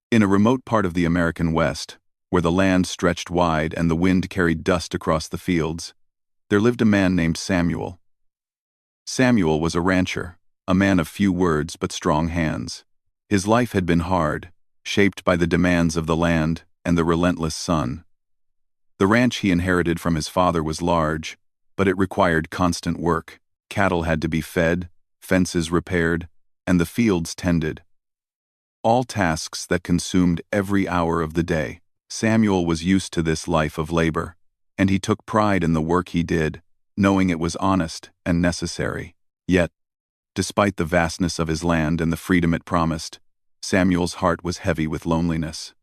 In a remote part of the American West, where the land stretched wide and the wind carried dust across the fields, there lived a man named Samuel. Samuel was a rancher, a man of few words but strong hands. His life had been hard, shaped by the demands of the land and the relentless sun. The ranch he inherited from his father was large, but it required constant work. Cattle had to be fed, fences repaired, and the fields tended. All tasks that consumed every hour of the day. Samuel was used to this life of labor, and he took pride in the work he did, knowing it was honest and necessary. Yet, despite the vastness of his land and the freedom it promised, Samuel's heart was heavy with loneliness.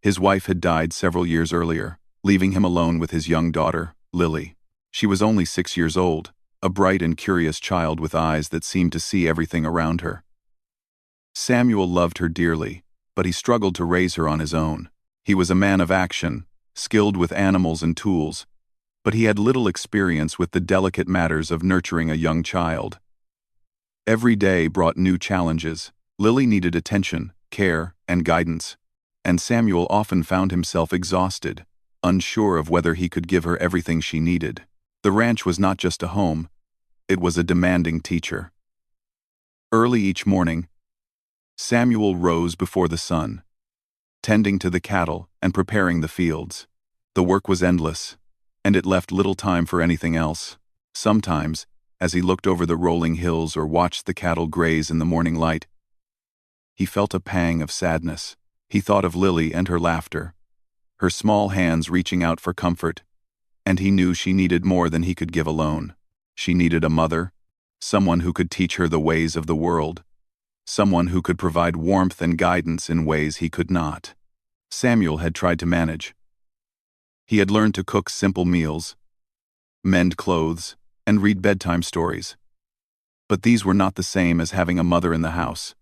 His wife had died several years earlier, leaving him alone with his young daughter, Lily. She was only 6 years old, a bright and curious child with eyes that seemed to see everything around her. Samuel loved her dearly, but he struggled to raise her on his own. He was a man of action, skilled with animals and tools, but he had little experience with the delicate matters of nurturing a young child. Every day brought new challenges. Lily needed attention, care, and guidance, and Samuel often found himself exhausted, unsure of whether he could give her everything she needed. The ranch was not just a home, it was a demanding teacher. Early each morning, Samuel rose before the sun, tending to the cattle and preparing the fields. The work was endless, and it left little time for anything else. Sometimes, as he looked over the rolling hills or watched the cattle graze in the morning light, he felt a pang of sadness. He thought of Lily and her laughter, her small hands reaching out for comfort, and he knew she needed more than he could give alone. She needed a mother, someone who could teach her the ways of the world, someone who could provide warmth and guidance in ways he could not. Samuel had tried to manage. He had learned to cook simple meals, mend clothes, and read bedtime stories. But these were not the same as having a mother in the house.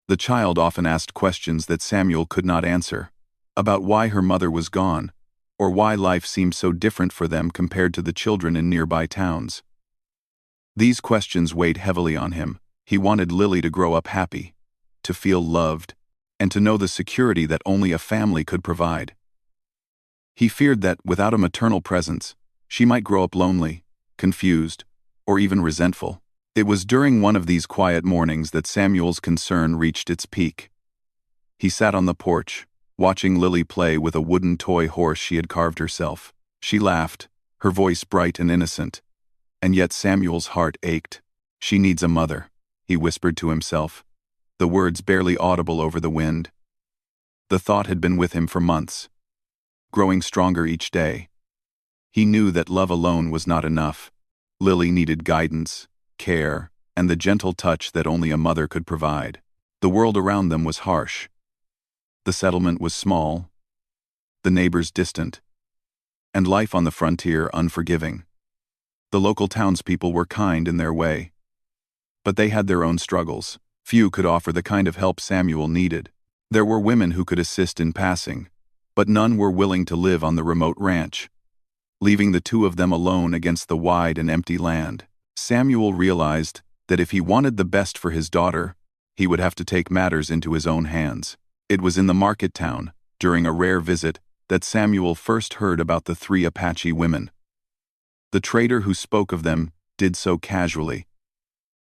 The child often asked questions that Samuel could not answer, about why her mother was gone, or why life seemed so different for them compared to the children in nearby towns. These questions weighed heavily on him. He wanted Lily to grow up happy, to feel loved, and to know the security that only a family could provide. He feared that, without a maternal presence, she might grow up lonely, confused, or even resentful. It was during one of these quiet mornings that Samuel's concern reached its peak. He sat on the porch, watching Lily play with a wooden toy horse she had carved herself. She laughed, her voice bright and innocent, and yet Samuel's heart ached. "She needs a mother," he whispered to himself, the words barely audible over the wind. The thought had been with him for months, growing stronger each day. He knew that love alone was not enough. Lily needed guidance, care, and the gentle touch that only a mother could provide. The world around them was harsh. The settlement was small, the neighbors distant, and life on the frontier unforgiving. The local townspeople were kind in their way, but they had their own struggles. Few could offer the kind of help Samuel needed. There were women who could assist in passing, but none were willing to live on the remote ranch, leaving the two of them alone against the wide and empty land. Samuel realized that if he wanted the best for his daughter, he would have to take matters into his own hands. It was in the market town, during a rare visit, that Samuel first heard about the 3 Apache women. The trader who spoke of them did so casually,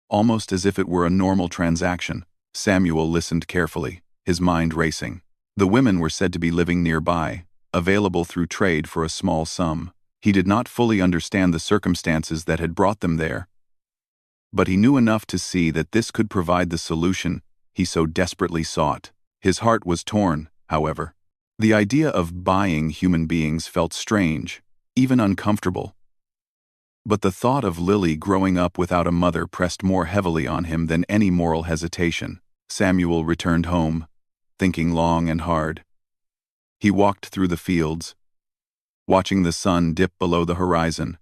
almost as if it were a normal transaction. Samuel listened carefully, his mind racing. The women were said to be living nearby, available through trade for a small sum. He did not fully understand the circumstances that had brought them there, but he knew enough to see that this could provide the solution he so desperately sought. His heart was torn, however. The idea of buying human beings felt strange, even uncomfortable. But the thought of Lily growing up without a mother pressed more heavily on him than any moral hesitation. Samuel returned home, thinking long and hard. He walked through the fields, watching the sun dip below the horizon,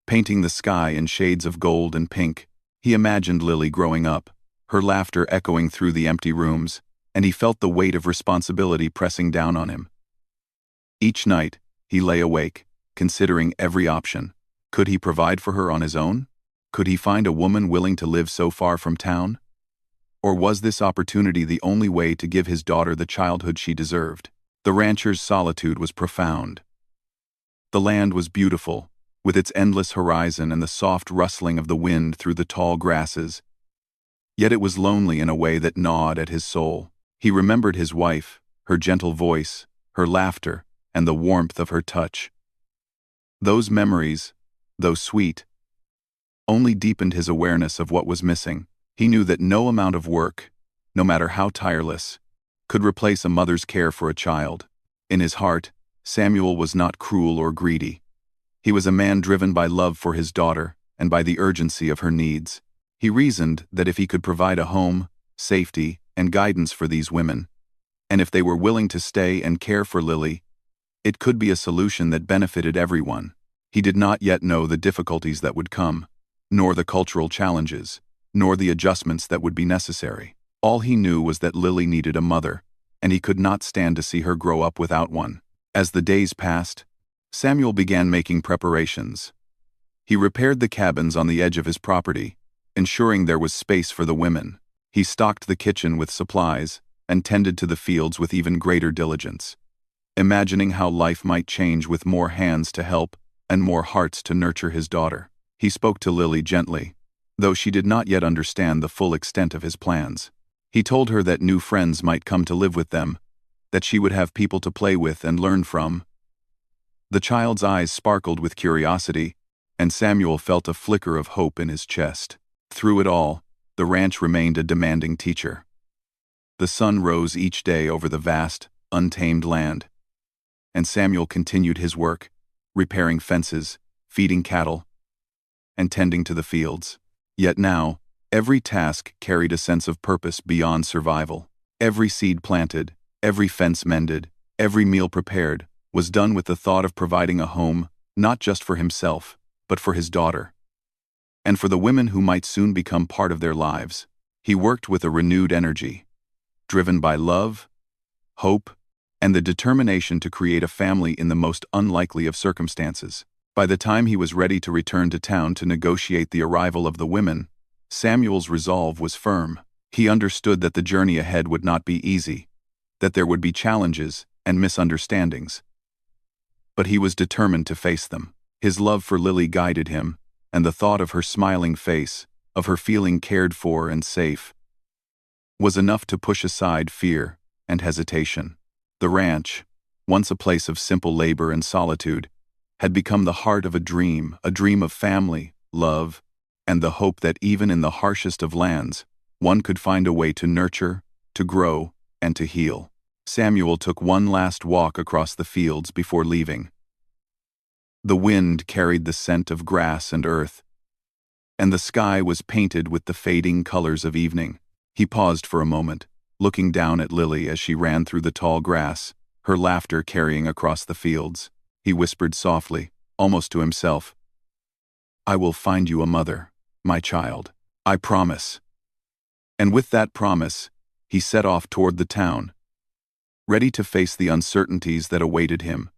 painting the sky in shades of gold and pink. He imagined Lily growing up, her laughter echoing through the empty rooms, and he felt the weight of responsibility pressing down on him. Each night, he lay awake, considering every option. Could he provide for her on his own? Could he find a woman willing to live so far from town? Or was this opportunity the only way to give his daughter the childhood she deserved? The rancher's solitude was profound. The land was beautiful, with its endless horizon and the soft rustling of the wind through the tall grasses. Yet it was lonely in a way that gnawed at his soul. He remembered his wife, her gentle voice, her laughter, and the warmth of her touch. Those memories, though sweet, only deepened his awareness of what was missing. He knew that no amount of work, no matter how tireless, could replace a mother's care for a child. In his heart, Samuel was not cruel or greedy. He was a man driven by love for his daughter and by the urgency of her needs. He reasoned that if he could provide a home, safety, and guidance for these women, and if they were willing to stay and care for Lily, it could be a solution that benefited everyone. He did not yet know the difficulties that would come, nor the cultural challenges, nor the adjustments that would be necessary. All he knew was that Lily needed a mother, and he could not stand to see her grow up without one. As the days passed, Samuel began making preparations. He repaired the cabins on the edge of his property, ensuring there was space for the women. He stocked the kitchen with supplies and tended to the fields with even greater diligence, imagining how life might change with more hands to help and more hearts to nurture his daughter. He spoke to Lily gently, though she did not yet understand the full extent of his plans. He told her that new friends might come to live with them, that she would have people to play with and learn from. The child's eyes sparkled with curiosity, and Samuel felt a flicker of hope in his chest. Through it all, the ranch remained a demanding teacher. The sun rose each day over the vast, untamed land, and Samuel continued his work, repairing fences, feeding cattle, and tending to the fields. Yet now, every task carried a sense of purpose beyond survival. Every seed planted, every fence mended, every meal prepared, was done with the thought of providing a home, not just for himself, but for his daughter, and for the women who might soon become part of their lives. He worked with a renewed energy, driven by love, hope, and the determination to create a family in the most unlikely of circumstances. By the time he was ready to return to town to negotiate the arrival of the women, Samuel's resolve was firm. He understood that the journey ahead would not be easy, that there would be challenges and misunderstandings. But he was determined to face them. His love for Lily guided him, and the thought of her smiling face, of her feeling cared for and safe, was enough to push aside fear and hesitation. The ranch, once a place of simple labor and solitude, had become the heart of a dream of family, love, and the hope that even in the harshest of lands, one could find a way to nurture, to grow, and to heal. Samuel took one last walk across the fields before leaving. The wind carried the scent of grass and earth, and the sky was painted with the fading colors of evening. He paused for a moment, looking down at Lily as she ran through the tall grass, her laughter carrying across the fields. He whispered softly, almost to himself, "I will find you a mother, my child. I promise." And with that promise, he set off toward the town, ready to face the uncertainties that awaited him,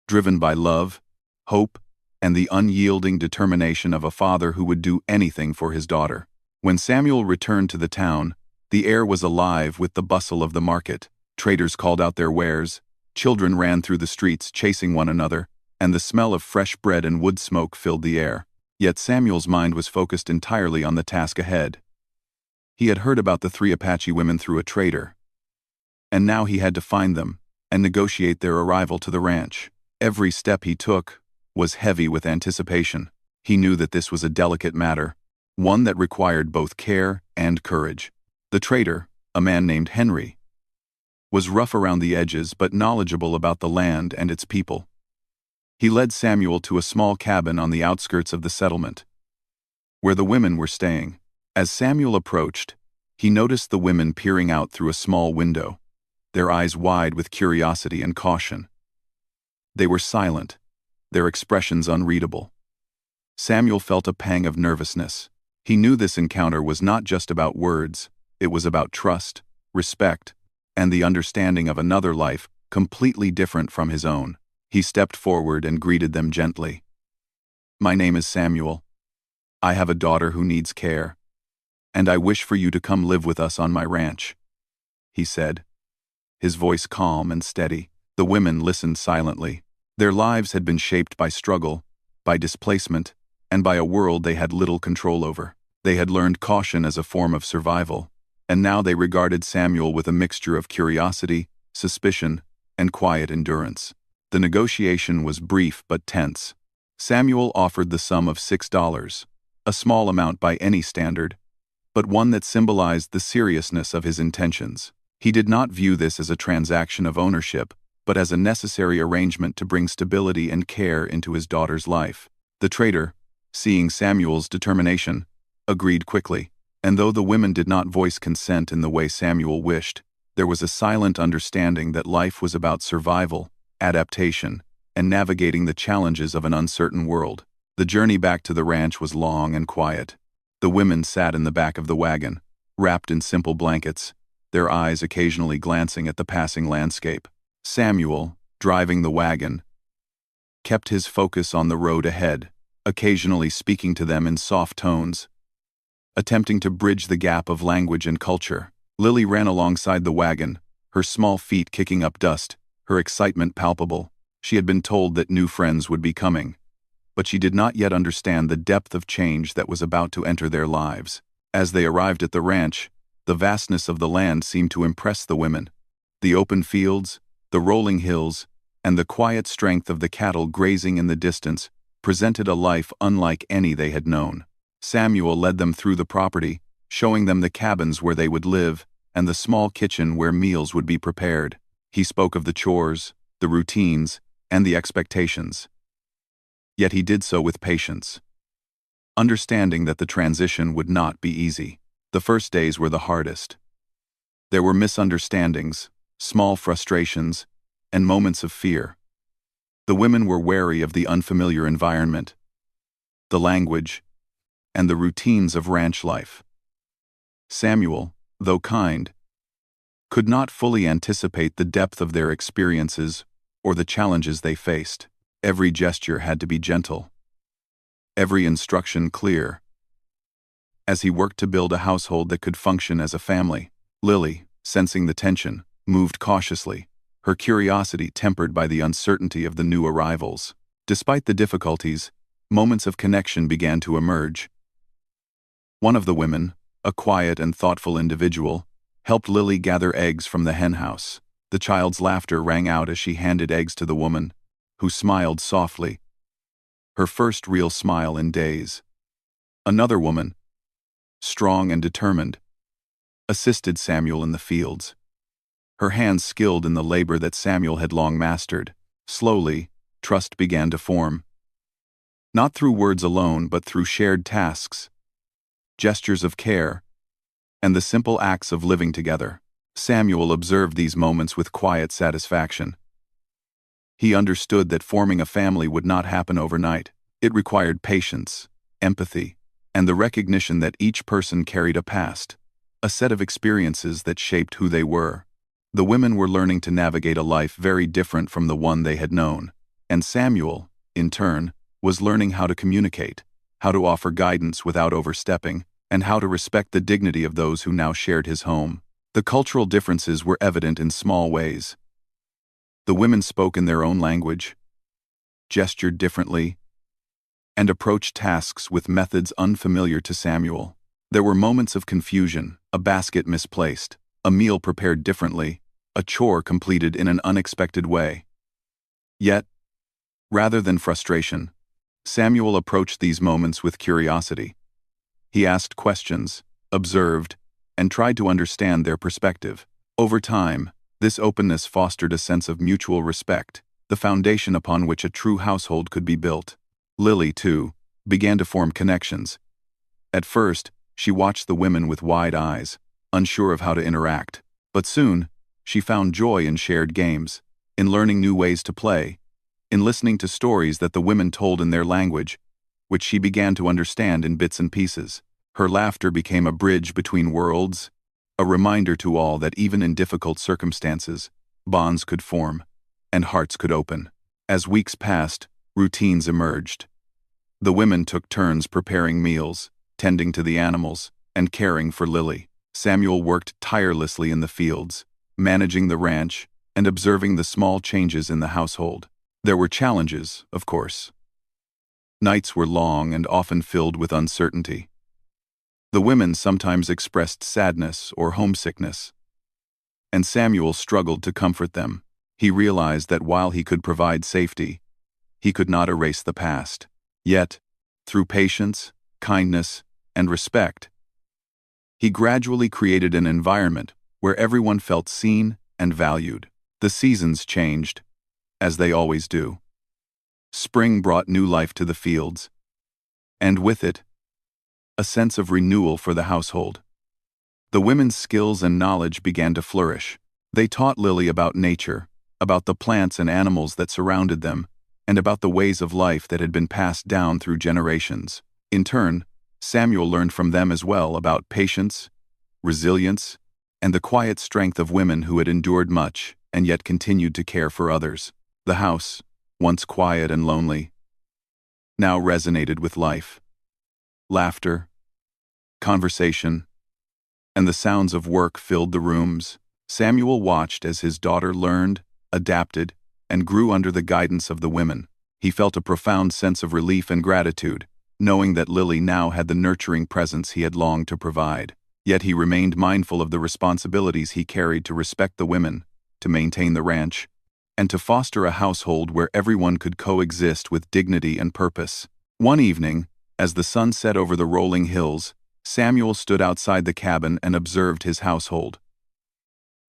driven by love, hope, and the unyielding determination of a father who would do anything for his daughter. When Samuel returned to the town, the air was alive with the bustle of the market. Traders called out their wares, children ran through the streets chasing one another, and the smell of fresh bread and wood smoke filled the air. Yet Samuel's mind was focused entirely on the task ahead. He had heard about the 3 Apache women through a trader, and now he had to find them and negotiate their arrival to the ranch. Every step he took was heavy with anticipation. He knew that this was a delicate matter, one that required both care and courage. The trader, a man named Henry, was rough around the edges but knowledgeable about the land and its people. He led Samuel to a small cabin on the outskirts of the settlement, where the women were staying. As Samuel approached, he noticed the women peering out through a small window, their eyes wide with curiosity and caution. They were silent, their expressions unreadable. Samuel felt a pang of nervousness. He knew this encounter was not just about words, it was about trust, respect, and the understanding of another life completely different from his own. He stepped forward and greeted them gently. "My name is Samuel. I have a daughter who needs care, "And I wish for you to come live with us on my ranch," he said, his voice calm and steady. The women listened silently. Their lives had been shaped by struggle, by displacement, and by a world they had little control over. They had learned caution as a form of survival, and now they regarded Samuel with a mixture of curiosity, suspicion, and quiet endurance. The negotiation was brief but tense. Samuel offered the sum of $6, a small amount by any standard, but one that symbolized the seriousness of his intentions. He did not view this as a transaction of ownership, but as a necessary arrangement to bring stability and care into his daughter's life. The trader, seeing Samuel's determination, agreed quickly, and though the women did not voice consent in the way Samuel wished, there was a silent understanding that life was about survival, adaptation, and navigating the challenges of an uncertain world. The journey back to the ranch was long and quiet. The women sat in the back of the wagon, wrapped in simple blankets, their eyes occasionally glancing at the passing landscape. Samuel, driving the wagon, kept his focus on the road ahead, occasionally speaking to them in soft tones, attempting to bridge the gap of language and culture. Lily ran alongside the wagon, her small feet kicking up dust, her excitement palpable. She had been told that new friends would be coming, but she did not yet understand the depth of change that was about to enter their lives. As they arrived at the ranch, the vastness of the land seemed to impress the women. The open fields, the rolling hills, and the quiet strength of the cattle grazing in the distance presented a life unlike any they had known. Samuel led them through the property, showing them the cabins where they would live and the small kitchen where meals would be prepared. He spoke of the chores, the routines, and the expectations. Yet he did so with patience, understanding that the transition would not be easy. The first days were the hardest. There were misunderstandings, small frustrations, and moments of fear. The women were wary of the unfamiliar environment, the language, and the routines of ranch life. Samuel, though kind, could not fully anticipate the depth of their experiences or the challenges they faced. Every gesture had to be gentle, every instruction clear, as he worked to build a household that could function as a family. Lily, sensing the tension, moved cautiously, her curiosity tempered by the uncertainty of the new arrivals. Despite the difficulties, moments of connection began to emerge. One of the women, a quiet and thoughtful individual, helped Lily gather eggs from the henhouse. The child's laughter rang out as she handed eggs to the woman, who smiled softly, her first real smile in days. Another woman, strong and determined, assisted Samuel in the fields, her hands skilled in the labor that Samuel had long mastered. Slowly, trust began to form. Not through words alone, but through shared tasks, gestures of care, and the simple acts of living together. Samuel observed these moments with quiet satisfaction. He understood that forming a family would not happen overnight. It required patience, empathy, and the recognition that each person carried a past, a set of experiences that shaped who they were. The women were learning to navigate a life very different from the one they had known, and Samuel, in turn, was learning how to communicate, how to offer guidance without overstepping, and how to respect the dignity of those who now shared his home. The cultural differences were evident in small ways. The women spoke in their own language, gestured differently, and approached tasks with methods unfamiliar to Samuel. There were moments of confusion, a basket misplaced, a meal prepared differently, a chore completed in an unexpected way. Yet, rather than frustration, Samuel approached these moments with curiosity. He asked questions, observed, and tried to understand their perspective. Over time, this openness fostered a sense of mutual respect, the foundation upon which a true household could be built. Lily, too, began to form connections. At first, she watched the women with wide eyes, unsure of how to interact. But soon, she found joy in shared games, in learning new ways to play, in listening to stories that the women told in their language, which she began to understand in bits and pieces. Her laughter became a bridge between worlds, a reminder to all that even in difficult circumstances, bonds could form, and hearts could open. As weeks passed, routines emerged. The women took turns preparing meals, tending to the animals, and caring for Lily. Samuel worked tirelessly in the fields, managing the ranch and observing the small changes in the household. There were challenges, of course. Nights were long and often filled with uncertainty. The women sometimes expressed sadness or homesickness, and Samuel struggled to comfort them. He realized that while he could provide safety, he could not erase the past. Yet, through patience, kindness, and respect, he gradually created an environment where everyone felt seen and valued. The seasons changed, as they always do. Spring brought new life to the fields, and with it, a sense of renewal for the household. The women's skills and knowledge began to flourish. They taught Lily about nature, about the plants and animals that surrounded them, and about the ways of life that had been passed down through generations. In turn, Samuel learned from them as well about patience, resilience, and the quiet strength of women who had endured much and yet continued to care for others. The house, once quiet and lonely, now resonated with life. Laughter, conversation, and the sounds of work filled the rooms. Samuel watched as his daughter learned, adapted, and grew under the guidance of the women. He felt a profound sense of relief and gratitude, knowing that Lily now had the nurturing presence he had longed to provide. Yet he remained mindful of the responsibilities he carried to respect the women, to maintain the ranch, and to foster a household where everyone could coexist with dignity and purpose. One evening, as the sun set over the rolling hills, Samuel stood outside the cabin and observed his household.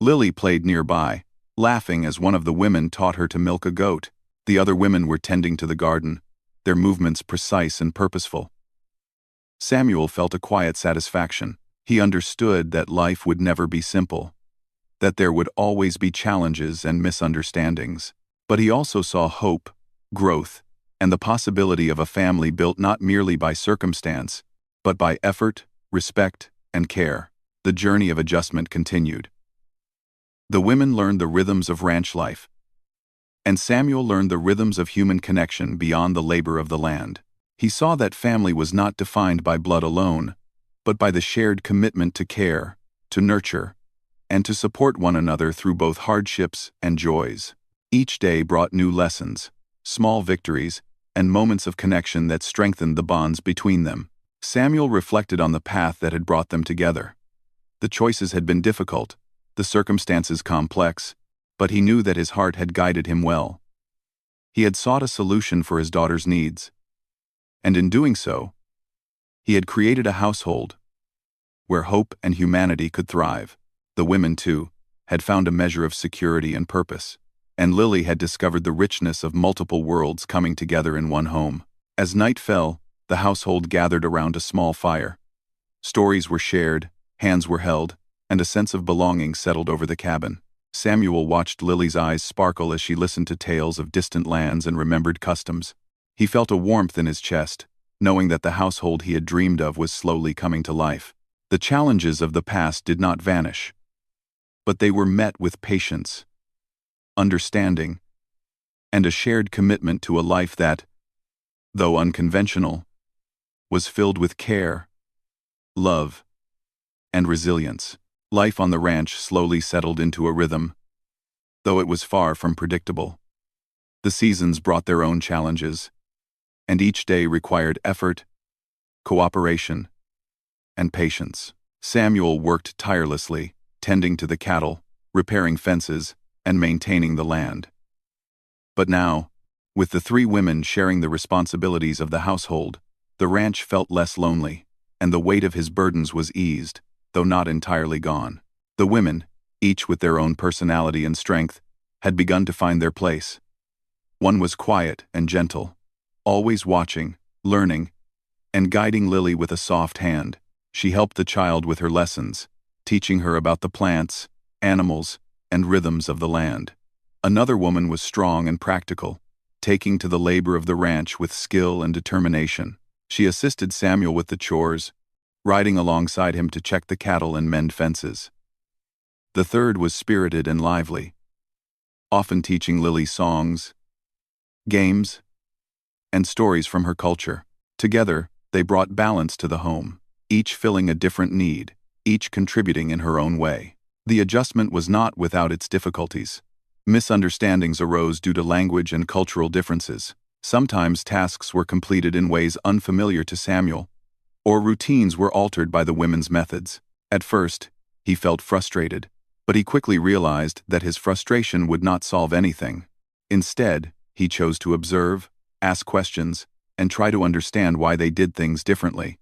Lily played nearby, laughing as one of the women taught her to milk a goat. The other women were tending to the garden, their movements precise and purposeful. Samuel felt a quiet satisfaction. He understood that life would never be simple, that there would always be challenges and misunderstandings. But he also saw hope, growth, and the possibility of a family built not merely by circumstance, but by effort, respect, and care. The journey of adjustment continued. The women learned the rhythms of ranch life, and Samuel learned the rhythms of human connection beyond the labor of the land. He saw that family was not defined by blood alone, but by the shared commitment to care, to nurture, and to support one another through both hardships and joys. Each day brought new lessons, small victories, and moments of connection that strengthened the bonds between them. Samuel reflected on the path that had brought them together. The choices had been difficult, the circumstances complex, but he knew that his heart had guided him well. He had sought a solution for his daughter's needs, and in doing so, he had created a household where hope and humanity could thrive. The women, too, had found a measure of security and purpose, and Lily had discovered the richness of multiple worlds coming together in one home. As night fell, the household gathered around a small fire. Stories were shared, hands were held, and a sense of belonging settled over the cabin. Samuel watched Lily's eyes sparkle as she listened to tales of distant lands and remembered customs. He felt a warmth in his chest, knowing that the household he had dreamed of was slowly coming to life. The challenges of the past did not vanish, but they were met with patience, understanding, and a shared commitment to a life that, though unconventional, was filled with care, love, and resilience. Life on the ranch slowly settled into a rhythm, though it was far from predictable. The seasons brought their own challenges, and each day required effort, cooperation, and patience. Samuel worked tirelessly, tending to the cattle, repairing fences, and maintaining the land. But now, with the three women sharing the responsibilities of the household, the ranch felt less lonely, and the weight of his burdens was eased, though not entirely gone. The women, each with their own personality and strength, had begun to find their place. One was quiet and gentle, always watching, learning, and guiding Lily with a soft hand. She helped the child with her lessons, teaching her about the plants, animals, and rhythms of the land. Another woman was strong and practical, taking to the labor of the ranch with skill and determination. She assisted Samuel with the chores, riding alongside him to check the cattle and mend fences. The third was spirited and lively, often teaching Lily songs, games, and stories from her culture. Together, they brought balance to the home. each filling a different need, each contributing in her own way. The adjustment was not without its difficulties. Misunderstandings arose due to language and cultural differences. Sometimes tasks were completed in ways unfamiliar to Samuel, or routines were altered by the women's methods. At first, he felt frustrated, but he quickly realized that his frustration would not solve anything. Instead, he chose to observe, ask questions, and try to understand why they did things differently.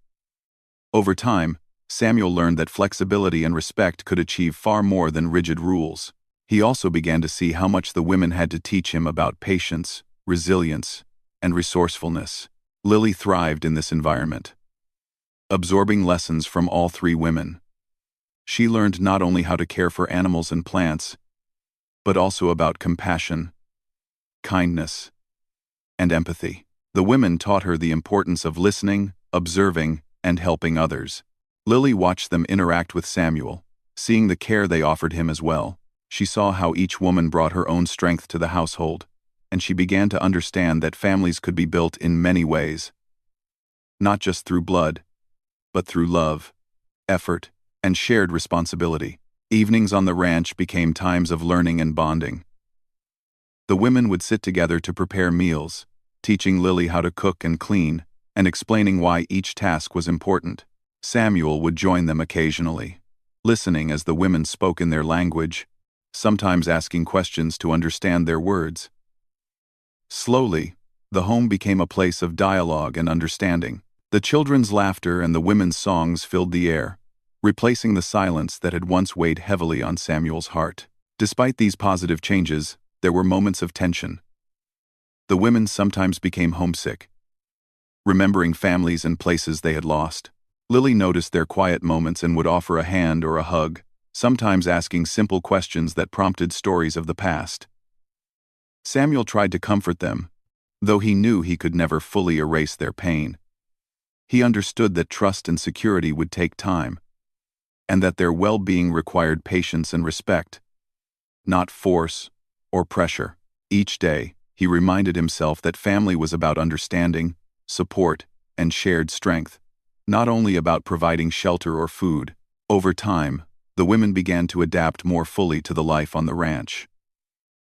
Over time, Samuel learned that flexibility and respect could achieve far more than rigid rules. He also began to see how much the women had to teach him about patience, resilience, and resourcefulness. Lily thrived in this environment, absorbing lessons from all three women. She learned not only how to care for animals and plants, but also about compassion, kindness, and empathy. The women taught her the importance of listening, observing, and helping others. Lily watched them interact with Samuel, seeing the care they offered him as well. She saw how each woman brought her own strength to the household, and she began to understand that families could be built in many ways. Not just through blood, but through love, effort, and shared responsibility. Evenings on the ranch became times of learning and bonding. The women would sit together to prepare meals, teaching Lily how to cook and clean, and explaining why each task was important. Samuel would join them occasionally, listening as the women spoke in their language, sometimes asking questions to understand their words. Slowly, the home became a place of dialogue and understanding. The children's laughter and the women's songs filled the air, replacing the silence that had once weighed heavily on Samuel's heart. Despite these positive changes, there were moments of tension. The women sometimes became homesick, remembering families and places they had lost. Lily noticed their quiet moments and would offer a hand or a hug, sometimes asking simple questions that prompted stories of the past. Samuel tried to comfort them, though he knew he could never fully erase their pain. He understood that trust and security would take time, and that their well-being required patience and respect, not force or pressure. Each day, he reminded himself that family was about understanding, support, and shared strength, not only about providing shelter or food. Over time, the women began to adapt more fully to the life on the ranch.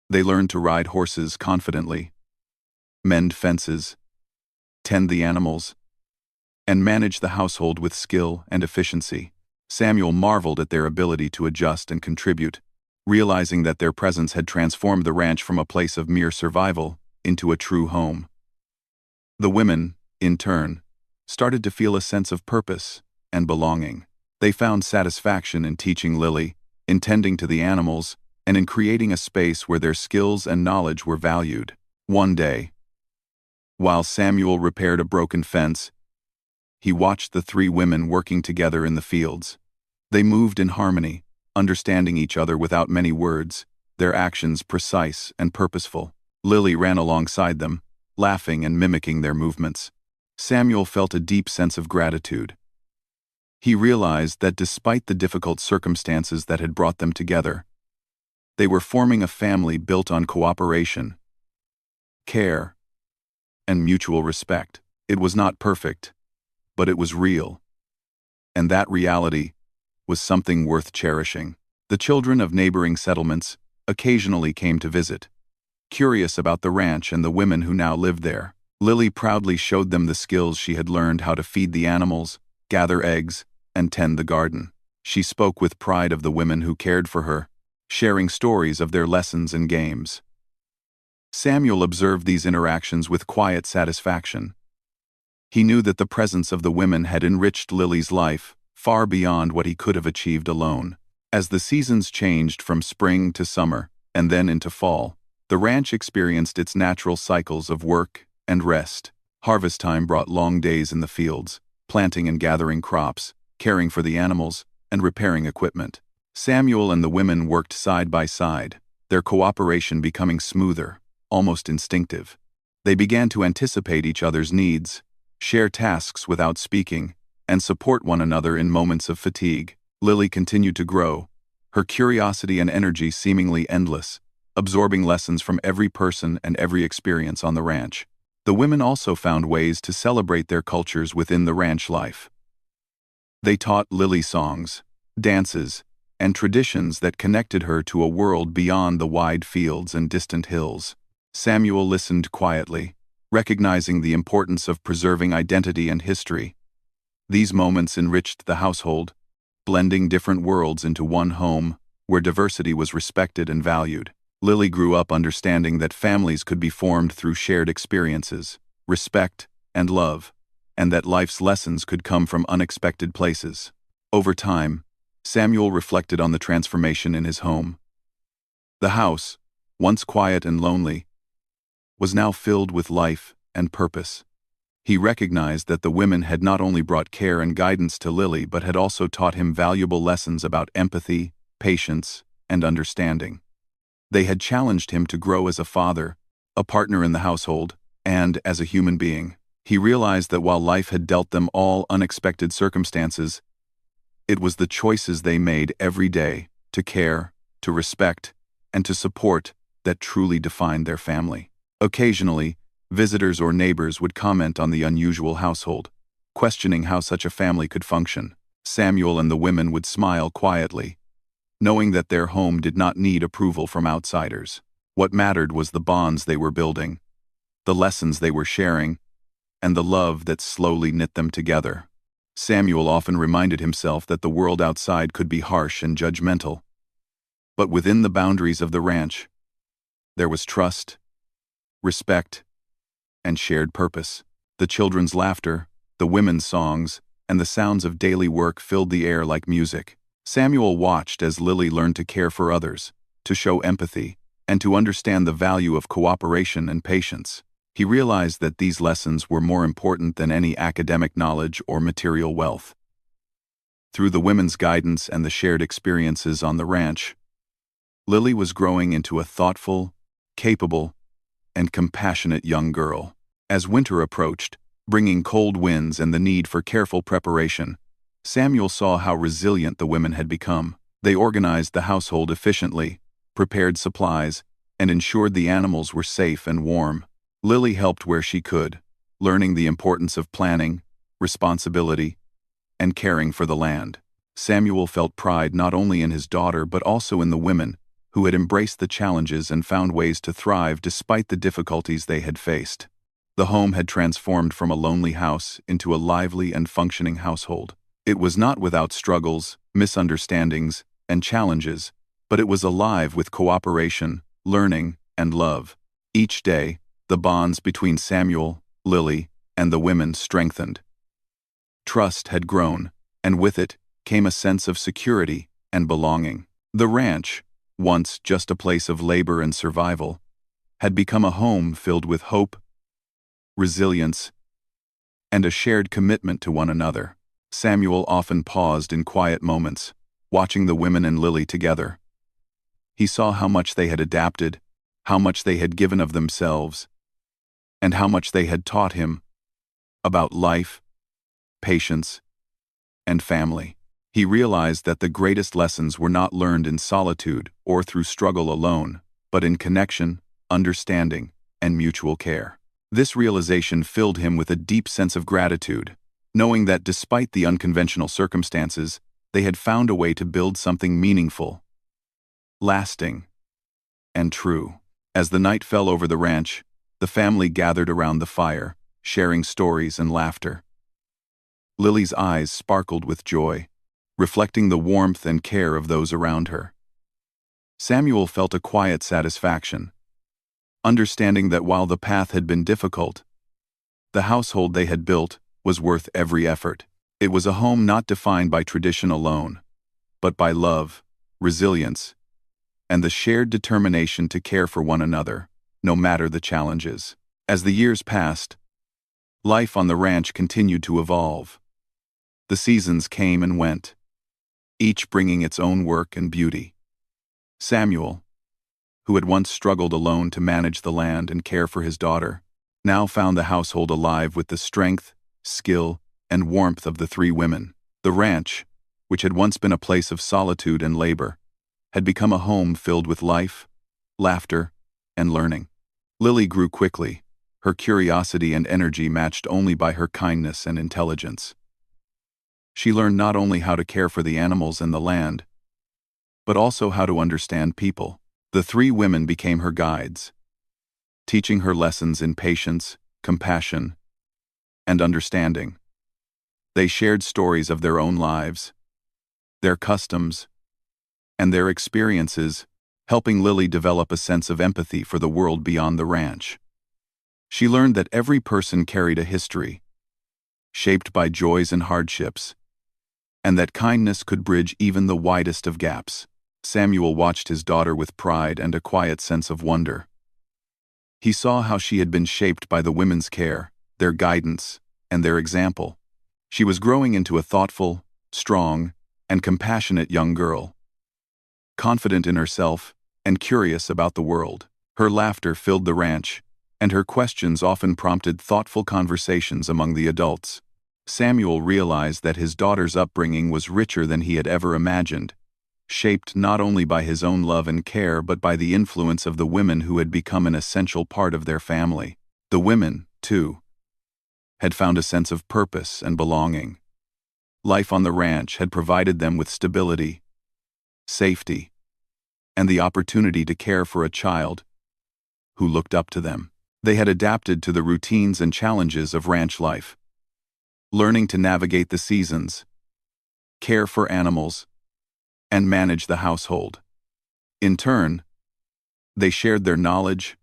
They learned to ride horses confidently, mend fences, tend the animals, and manage the household with skill and efficiency. Samuel marveled at their ability to adjust and contribute, realizing that their presence had transformed the ranch from a place of mere survival into a true home. The women, in turn, started to feel a sense of purpose and belonging. They found satisfaction in teaching Lily, in tending to the animals, and in creating a space where their skills and knowledge were valued. One day, while Samuel repaired a broken fence, he watched the three women working together in the fields. They moved in harmony, understanding each other without many words, their actions precise and purposeful. Lily ran alongside them, laughing and mimicking their movements. Samuel felt a deep sense of gratitude. He realized that despite the difficult circumstances that had brought them together, they were forming a family built on cooperation, care, and mutual respect. It was not perfect, but it was real. And that reality was something worth cherishing. The children of neighboring settlements occasionally came to visit, curious about the ranch and the women who now lived there. Lily proudly showed them the skills she had learned: how to feed the animals, gather eggs, and tend the garden. She spoke with pride of the women who cared for her, sharing stories of their lessons and games. Samuel observed these interactions with quiet satisfaction. He knew that the presence of the women had enriched Lily's life far beyond what he could have achieved alone. As the seasons changed from spring to summer, and then into fall, the ranch experienced its natural cycles of work and rest. Harvest time brought long days in the fields, planting and gathering crops, caring for the animals, and repairing equipment. Samuel and the women worked side by side, their cooperation becoming smoother, almost instinctive. They began to anticipate each other's needs, share tasks without speaking, and support one another in moments of fatigue. Lily continued to grow, her curiosity and energy seemingly endless, absorbing lessons from every person and every experience on the ranch. The women also found ways to celebrate their cultures within the ranch life. They taught Lily songs, dances, and traditions that connected her to a world beyond the wide fields and distant hills. Samuel listened quietly, recognizing the importance of preserving identity and history. These moments enriched the household, blending different worlds into one home where diversity was respected and valued. Lily grew up understanding that families could be formed through shared experiences, respect, and love, and that life's lessons could come from unexpected places. Over time, Samuel reflected on the transformation in his home. The house, once quiet and lonely, was now filled with life and purpose. He recognized that the women had not only brought care and guidance to Lily but had also taught him valuable lessons about empathy, patience, and understanding. They had challenged him to grow as a father, a partner in the household, and as a human being. He realized that while life had dealt them all unexpected circumstances, it was the choices they made every day to care, to respect, and to support that truly defined their family. Occasionally, visitors or neighbors would comment on the unusual household, questioning how such a family could function. Samuel and the women would smile quietly, knowing that their home did not need approval from outsiders. What mattered was the bonds they were building, the lessons they were sharing, and the love that slowly knit them together. Samuel often reminded himself that the world outside could be harsh and judgmental. But within the boundaries of the ranch, there was trust, respect, and shared purpose. The children's laughter, the women's songs, and the sounds of daily work filled the air like music. Samuel watched as Lily learned to care for others, to show empathy, and to understand the value of cooperation and patience. He realized that these lessons were more important than any academic knowledge or material wealth. Through the women's guidance and the shared experiences on the ranch, Lily was growing into a thoughtful, capable, and compassionate young girl. As winter approached, bringing cold winds and the need for careful preparation, Samuel saw how resilient the women had become. They organized the household efficiently, prepared supplies, and ensured the animals were safe and warm. Lily helped where she could, learning the importance of planning, responsibility, and caring for the land. Samuel felt pride not only in his daughter but also in the women, who had embraced the challenges and found ways to thrive despite the difficulties they had faced. The home had transformed from a lonely house into a lively and functioning household. It was not without struggles, misunderstandings, and challenges, but it was alive with cooperation, learning, and love. Each day, the bonds between Samuel, Lily, and the women strengthened. Trust had grown, and with it came a sense of security and belonging. The ranch, once just a place of labor and survival, had become a home filled with hope, resilience, and a shared commitment to one another. Samuel often paused in quiet moments, watching the women and Lily together. He saw how much they had adapted, how much they had given of themselves, and how much they had taught him about life, patience, and family. He realized that the greatest lessons were not learned in solitude or through struggle alone, but in connection, understanding, and mutual care. This realization filled him with a deep sense of gratitude, knowing that despite the unconventional circumstances, they had found a way to build something meaningful, lasting, and true. As the night fell over the ranch, the family gathered around the fire, sharing stories and laughter. Lily's eyes sparkled with joy, reflecting the warmth and care of those around her. Samuel felt a quiet satisfaction, understanding that while the path had been difficult, the household they had built was worth every effort. It was a home not defined by tradition alone, but by love, resilience, and the shared determination to care for one another, no matter the challenges. As the years passed, life on the ranch continued to evolve. The seasons came and went, each bringing its own work and beauty. Samuel, who had once struggled alone to manage the land and care for his daughter, now found the household alive with the strength, skill, and warmth of the three women. The ranch, which had once been a place of solitude and labor, had become a home filled with life, laughter, and learning. Lily grew quickly, her curiosity and energy matched only by her kindness and intelligence. She learned not only how to care for the animals and the land, but also how to understand people. The three women became her guides, teaching her lessons in patience, compassion, and understanding. They shared stories of their own lives, their customs, and their experiences, helping Lily develop a sense of empathy for the world beyond the ranch. She learned that every person carried a history, shaped by joys and hardships, and that kindness could bridge even the widest of gaps. Samuel watched his daughter with pride and a quiet sense of wonder. He saw how she had been shaped by the women's care, their guidance, and their example. She was growing into a thoughtful, strong, and compassionate young girl, confident in herself and curious about the world. Her laughter filled the ranch, and her questions often prompted thoughtful conversations among the adults. Samuel realized that his daughter's upbringing was richer than he had ever imagined, shaped not only by his own love and care but by the influence of the women who had become an essential part of their family. The women, too, had found a sense of purpose and belonging. Life on the ranch had provided them with stability, safety, and the opportunity to care for a child who looked up to them. They had adapted to the routines and challenges of ranch life, learning to navigate the seasons, care for animals, and manage the household. In turn, they shared their knowledge,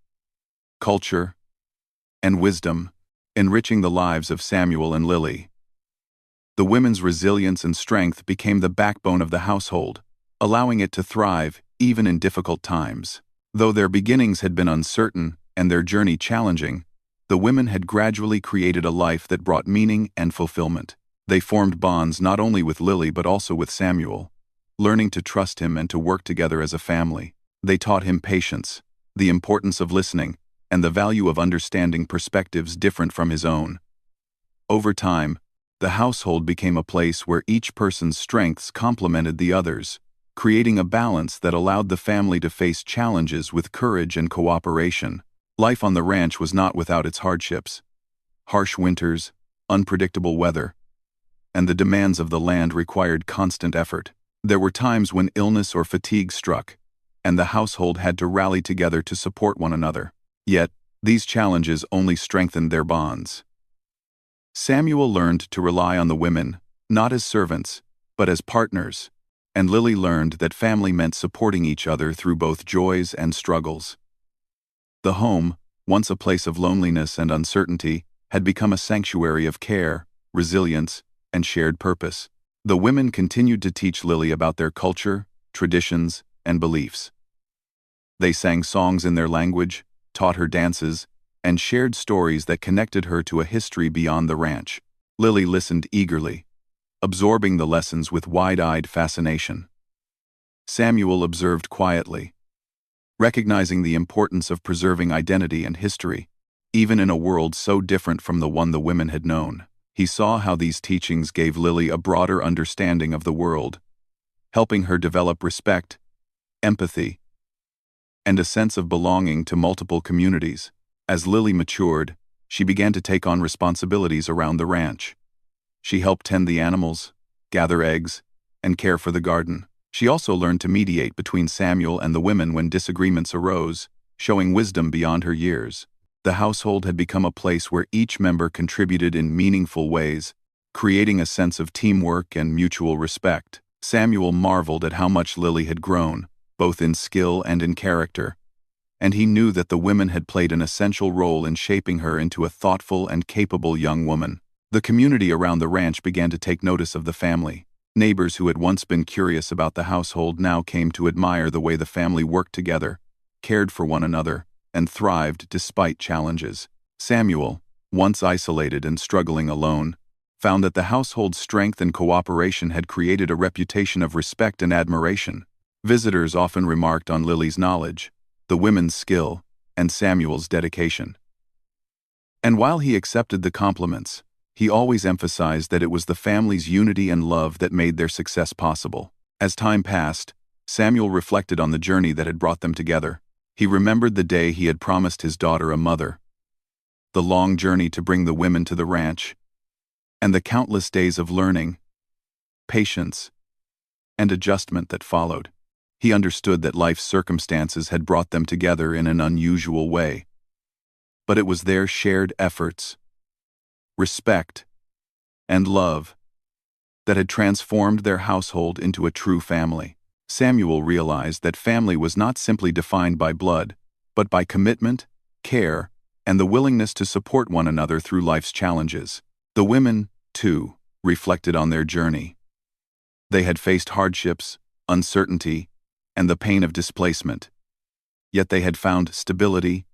culture, and wisdom, enriching the lives of Samuel and Lily. The women's resilience and strength became the backbone of the household, allowing it to thrive even in difficult times. Though their beginnings had been uncertain and their journey challenging, the women had gradually created a life that brought meaning and fulfillment. They formed bonds not only with Lily but also with Samuel, learning to trust him and to work together as a family. They taught him patience, the importance of listening, and the value of understanding perspectives different from his own. Over time, the household became a place where each person's strengths complemented the others, creating a balance that allowed the family to face challenges with courage and cooperation. Life on the ranch was not without its hardships. Harsh winters, unpredictable weather, and the demands of the land required constant effort. There were times when illness or fatigue struck, and the household had to rally together to support one another. Yet, these challenges only strengthened their bonds. Samuel learned to rely on the women, not as servants, but as partners, and Lily learned that family meant supporting each other through both joys and struggles. The home, once a place of loneliness and uncertainty, had become a sanctuary of care, resilience, and shared purpose. The women continued to teach Lily about their culture, traditions, and beliefs. They sang songs in their language, taught her dances, and shared stories that connected her to a history beyond the ranch. Lily listened eagerly, absorbing the lessons with wide-eyed fascination. Samuel observed quietly, recognizing the importance of preserving identity and history, even in a world so different from the one the women had known. He saw how these teachings gave Lily a broader understanding of the world, helping her develop respect, empathy, and a sense of belonging to multiple communities. As Lily matured, she began to take on responsibilities around the ranch. She helped tend the animals, gather eggs, and care for the garden. She also learned to mediate between Samuel and the women when disagreements arose, showing wisdom beyond her years. The household had become a place where each member contributed in meaningful ways, creating a sense of teamwork and mutual respect. Samuel marveled at how much Lily had grown, both in skill and in character, and he knew that the women had played an essential role in shaping her into a thoughtful and capable young woman. The community around the ranch began to take notice of the family. Neighbors who had once been curious about the household now came to admire the way the family worked together, cared for one another, and thrived despite challenges. Samuel, once isolated and struggling alone, found that the household's strength and cooperation had created a reputation of respect and admiration. Visitors often remarked on Lily's knowledge, the women's skill, and Samuel's dedication. And while he accepted the compliments, he always emphasized that it was the family's unity and love that made their success possible. As time passed, Samuel reflected on the journey that had brought them together. He remembered the day he had promised his daughter a mother, the long journey to bring the women to the ranch, and the countless days of learning, patience, and adjustment that followed. He understood that life's circumstances had brought them together in an unusual way. But it was their shared efforts, respect, and love that had transformed their household into a true family. Samuel realized that family was not simply defined by blood, but by commitment, care, and the willingness to support one another through life's challenges. The women, too, reflected on their journey. They had faced hardships, uncertainty, and the pain of displacement. Yet they had found stability,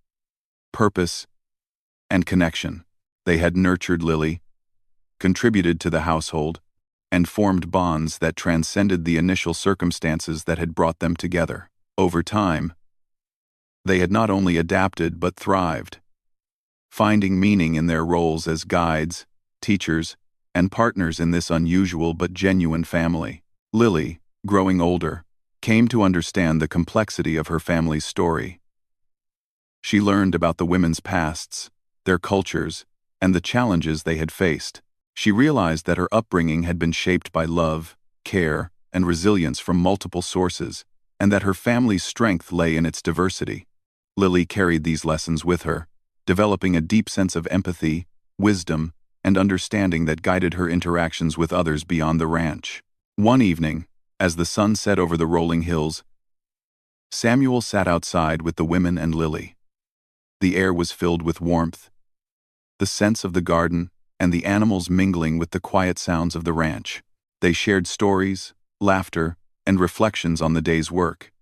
purpose, and connection. They had nurtured Lily, contributed to the household, and formed bonds that transcended the initial circumstances that had brought them together. Over time, they had not only adapted but thrived, finding meaning in their roles as guides, teachers, and partners in this unusual but genuine family. Lily, growing older, came to understand the complexity of her family's story. She learned about the women's pasts, their cultures, and the challenges they had faced. She realized that her upbringing had been shaped by love, care, and resilience from multiple sources, and that her family's strength lay in its diversity. Lily carried these lessons with her, developing a deep sense of empathy, wisdom, and understanding that guided her interactions with others beyond the ranch. One evening, as the sun set over the rolling hills, Samuel sat outside with the women and Lily. The air was filled with warmth, the scents of the garden, and the animals mingling with the quiet sounds of the ranch. They shared stories, laughter, and reflections on the day's work.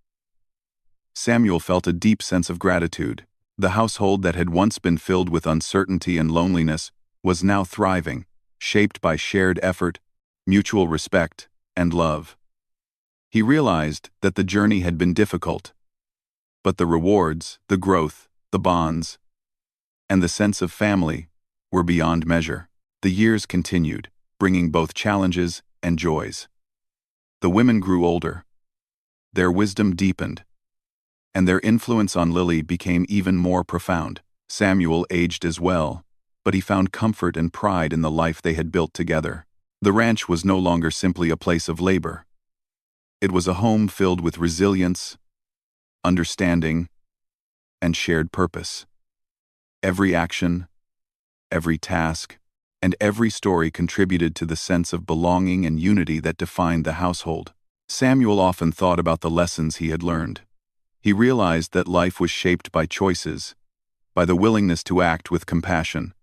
Samuel felt a deep sense of gratitude. The household that had once been filled with uncertainty and loneliness was now thriving, shaped by shared effort, mutual respect, and love. He realized that the journey had been difficult, but the rewards, the growth, the bonds, and the sense of family were beyond measure. The years continued, bringing both challenges and joys. The women grew older. Their wisdom deepened, and their influence on Lily became even more profound. Samuel aged as well, but he found comfort and pride in the life they had built together. The ranch was no longer simply a place of labor. It was a home filled with resilience, understanding, and shared purpose. Every action, every task, and every story contributed to the sense of belonging and unity that defined the household. Samuel often thought about the lessons he had learned. He realized that life was shaped by choices, by the willingness to act with compassion,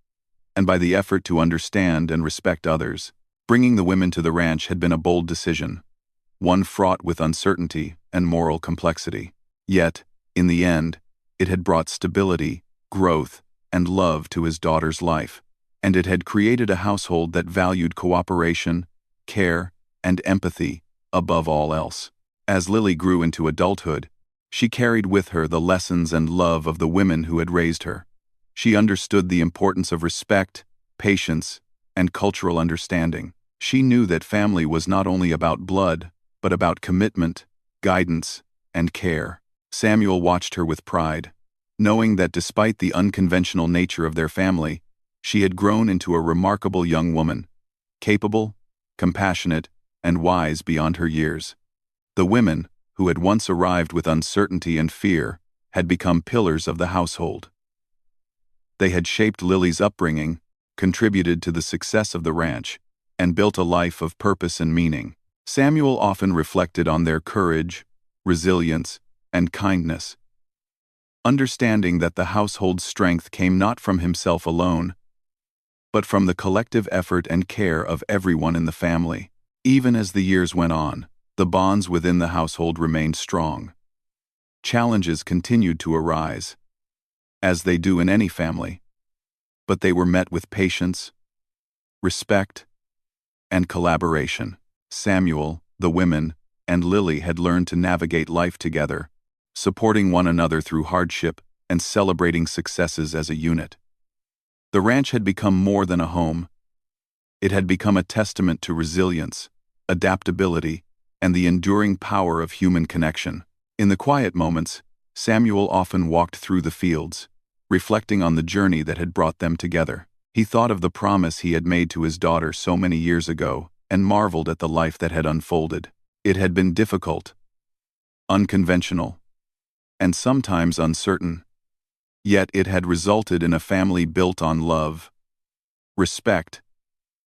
and by the effort to understand and respect others. Bringing the women to the ranch had been a bold decision, one fraught with uncertainty and moral complexity. Yet, in the end, it had brought stability, growth, and love to his daughter's life, and it had created a household that valued cooperation, care, and empathy above all else. As Lily grew into adulthood, she carried with her the lessons and love of the women who had raised her. She understood the importance of respect, patience, and cultural understanding. She knew that family was not only about blood, but about commitment, guidance, and care. Samuel watched her with pride, knowing that despite the unconventional nature of their family, she had grown into a remarkable young woman, capable, compassionate, and wise beyond her years. The women, who had once arrived with uncertainty and fear, had become pillars of the household. They had shaped Lily's upbringing, contributed to the success of the ranch, and built a life of purpose and meaning. Samuel often reflected on their courage, resilience, and kindness, understanding that the household's strength came not from himself alone, but from the collective effort and care of everyone in the family. Even as the years went on, the bonds within the household remained strong. Challenges continued to arise, as they do in any family, but they were met with patience, respect, and collaboration. Samuel, the women, and Lily had learned to navigate life together, supporting one another through hardship and celebrating successes as a unit. The ranch had become more than a home. It had become a testament to resilience, adaptability, and the enduring power of human connection. In the quiet moments, Samuel often walked through the fields, reflecting on the journey that had brought them together. He thought of the promise he had made to his daughter so many years ago, and marveled at the life that had unfolded. It had been difficult, unconventional, and sometimes uncertain, yet it had resulted in a family built on love, respect,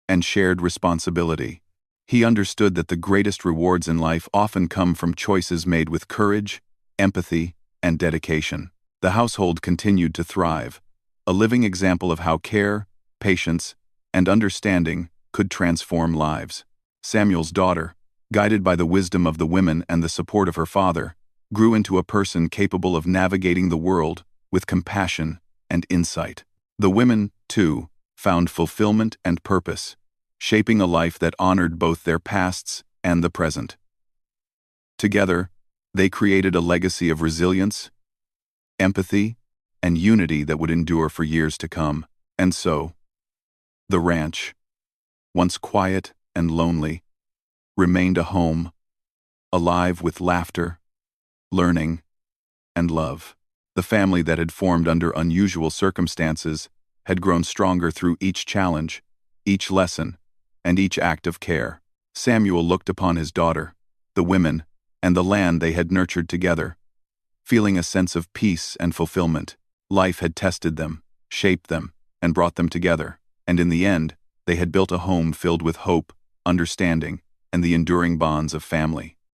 and shared responsibility. He understood that the greatest rewards in life often come from choices made with courage, empathy, and dedication. The household continued to thrive, a living example of how care, patience, and understanding could transform lives. Samuel's daughter, guided by the wisdom of the women and the support of her father, grew into a person capable of navigating the world with compassion and insight. The women, too, found fulfillment and purpose, shaping a life that honored both their pasts and the present. Together, they created a legacy of resilience, empathy, and unity that would endure for years to come. And so, the ranch, once quiet and lonely, remained a home, alive with laughter, learning, and love. The family that had formed under unusual circumstances had grown stronger through each challenge, each lesson, and each act of care. Samuel looked upon his daughter, the women, and the land they had nurtured together, feeling a sense of peace and fulfillment. Life had tested them, shaped them, and brought them together, and in the end, they had built a home filled with hope, understanding, and the enduring bonds of family.